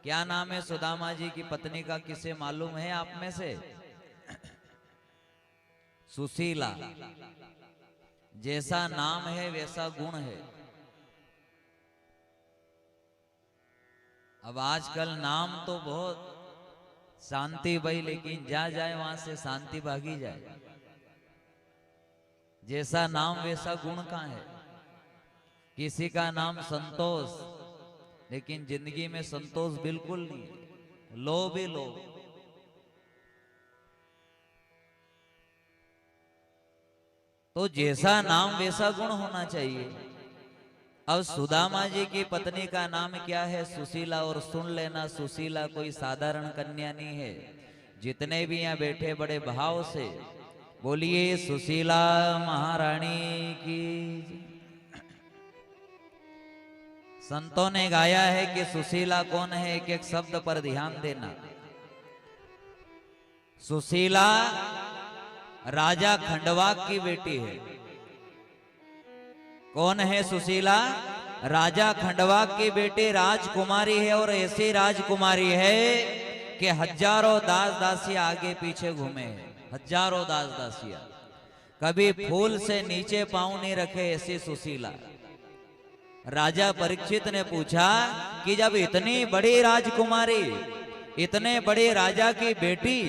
क्या नाम है सुदामा जी की पत्नी का, किसे मालूम है आप में से? सुशीला। जैसा नाम है वैसा गुण है। अब आजकल नाम तो बहुत शांति भाई, लेकिन जा जाए वहां से शांति भागी जाए। जैसा नाम वैसा गुण कहाँ है? किसी का नाम संतोष, लेकिन जिंदगी में संतोष बिल्कुल नहीं है, लोभ ही लोभ। तो जैसा नाम वैसा गुण होना चाहिए। अब सुदामा जी की पत्नी का नाम क्या है? सुशीला। और सुन लेना, सुशीला कोई साधारण कन्या नहीं है। जितने भी यहाँ बैठे बड़े भाव से बोलिए सुशीला महारानी की। संतों ने गाया है कि सुशीला कौन है, एक एक शब्द पर ध्यान देना। सुशीला राजा खंडवाक की बेटी है। कौन है सुशीला? राजा खंडवाक की बेटी राजकुमारी है। और ऐसी राजकुमारी है कि हजारों दास दासियां आगे पीछे घूमे हैं। हजारों दास दासियां कभी फूल से नीचे पांव नहीं रखे, ऐसी सुशीला। राजा परीक्षित ने पूछा कि जब इतनी बड़ी राजकुमारी, इतने बड़े राजा की बेटी,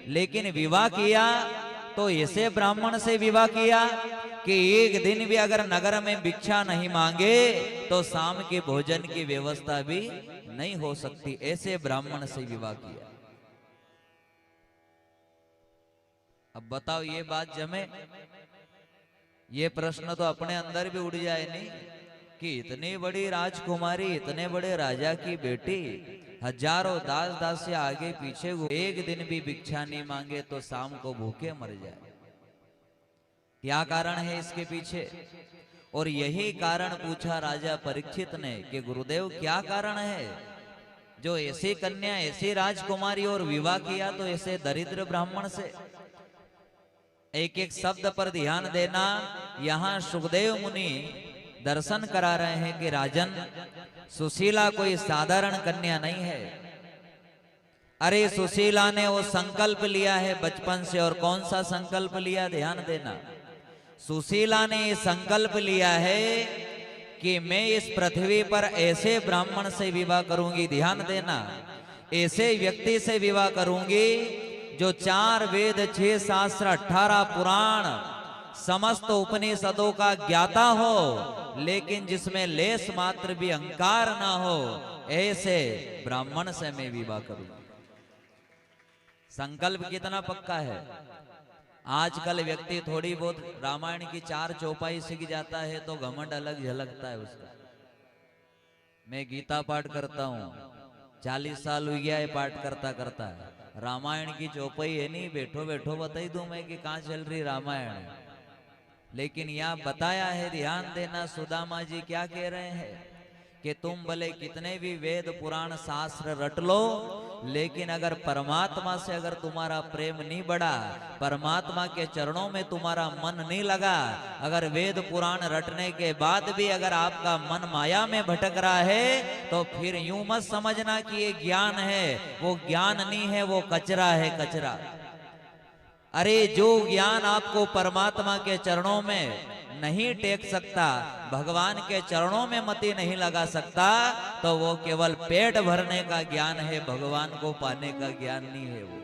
लेकिन विवाह किया तो ऐसे ब्राह्मण से विवाह किया कि एक दिन भी अगर नगर में भिक्षा नहीं मांगे तो शाम के भोजन की व्यवस्था भी नहीं हो सकती, ऐसे ब्राह्मण से विवाह किया। अब बताओ ये बात जमे? ये प्रश्न तो अपने अंदर भी उड़ जाए नहीं कि इतनी बड़ी राजकुमारी, इतने बड़े राजा की बेटी, हजारों दास दासी आगे पीछे, एक दिन भी भिक्षा नहीं मांगे तो शाम को भूखे मर जाए। क्या कारण है इसके पीछे? और यही कारण पूछा राजा परीक्षित ने कि गुरुदेव क्या कारण है जो ऐसी कन्या, ऐसी राजकुमारी और विवाह किया तो ऐसे दरिद्र ब्राह्मण से? एक एक शब्द पर ध्यान देना। यहाँ सुखदेव मुनि दर्शन करा रहे हैं कि राजन, सुशीला कोई साधारण कन्या नहीं है। अरे सुशीला ने वो संकल्प लिया है बचपन से। और कौन सा संकल्प लिया? ध्यान देना। सुशीला ने ये संकल्प लिया है कि मैं इस पृथ्वी पर ऐसे ब्राह्मण से विवाह करूंगी, ध्यान देना, ऐसे व्यक्ति से विवाह करूंगी जो 4 वेद, 6 शास्त्र, 18 पुराण, समस्त उपनिषदों का ज्ञाता हो, लेकिन जिसमें लेस मात्र भी अहंकार ना हो, ऐसे ब्राह्मण से मैं विवाह करूंगा। संकल्प कितना पक्का है? आजकल व्यक्ति थोड़ी बहुत रामायण की 4 चौपाई सीख जाता है तो घमंड अलग झलकता है उसका। मैं गीता पाठ करता हूँ, 40 साल हो गया है पाठ करता करता। रामायण की चौपाई है नहीं, बैठो बैठो बताई दूं मैं कि कहाँ चल रही रामायण। लेकिन यहाँ बताया है, ध्यान देना, सुदामा जी क्या कह रहे हैं कि तुम भले कितने भी वेद पुराण शास्त्र रट लो, लेकिन अगर परमात्मा से अगर तुम्हारा प्रेम नहीं बढ़ा, परमात्मा के चरणों में तुम्हारा मन नहीं लगा, अगर वेद पुराण रटने के बाद भी अगर आपका मन माया में भटक रहा है, तो फिर यूं मत समझना कि ये ज्ञान है। वो ज्ञान नहीं है, वो कचरा है, कचरा। अरे जो ज्ञान आपको परमात्मा के चरणों में नहीं टेक सकता, भगवान के चरणों में मति नहीं लगा सकता, तो वो केवल पेट भरने का ज्ञान है, भगवान को पाने का ज्ञान नहीं है वो।